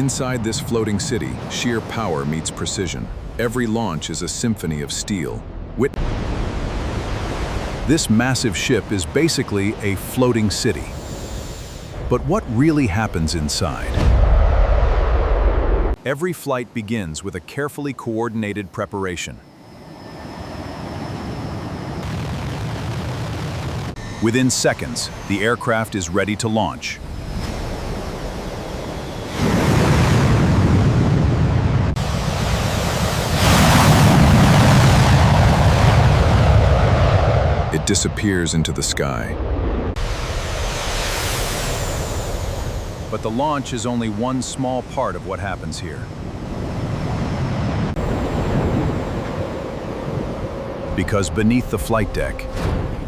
Inside this floating city, sheer power meets precision. Every launch is a symphony of steel. This massive ship is basically a floating city. But what really happens inside? Every flight begins with a carefully coordinated preparation. Within seconds, the aircraft is ready to launch. It disappears into the sky. But the launch is only one small part of what happens here. Because beneath the flight deck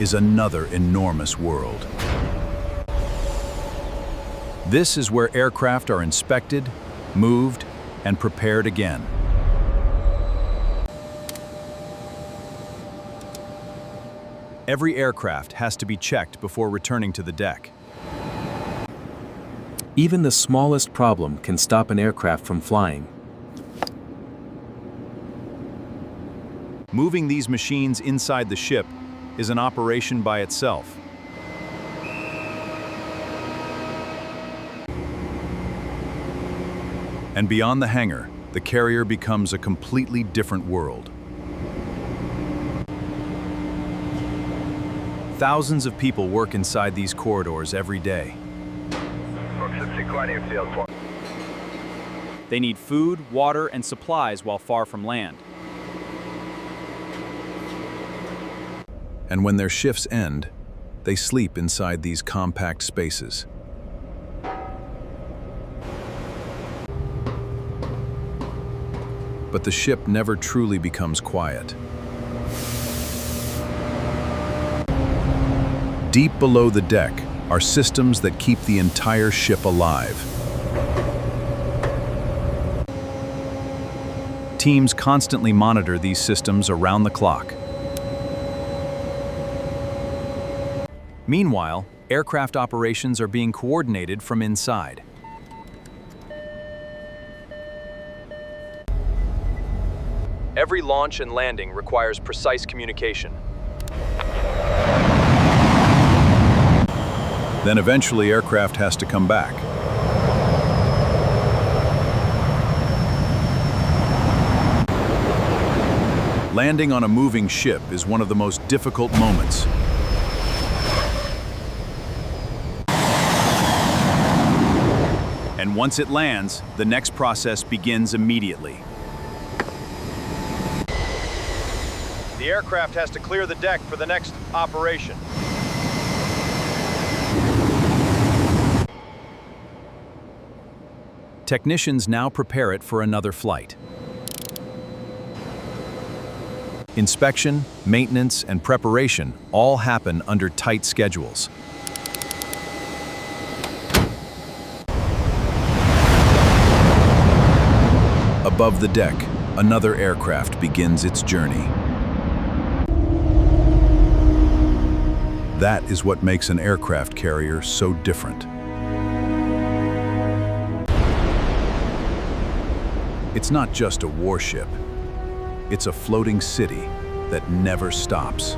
is another enormous world. This is where aircraft are inspected, moved, and prepared again. Every aircraft has to be checked before returning to the deck. Even the smallest problem can stop an aircraft from flying. Moving these machines inside the ship is an operation by itself. And beyond the hangar, the carrier becomes a completely different world. Thousands of people work inside these corridors every day. They need food, water, and supplies while far from land. And when their shifts end, they sleep inside these compact spaces. But the ship never truly becomes quiet. Deep below the deck are systems that keep the entire ship alive. Teams constantly monitor these systems around the clock. Meanwhile, aircraft operations are being coordinated from inside. Every launch and landing requires precise communication. Then eventually aircraft has to come back. Landing on a moving ship is one of the most difficult moments. And once it lands, the next process begins immediately. The aircraft has to clear the deck for the next operation. Technicians now prepare it for another flight. Inspection, maintenance, and preparation all happen under tight schedules. Above the deck, another aircraft begins its journey. That is what makes an aircraft carrier so different. It's not just a warship. It's a floating city that never stops.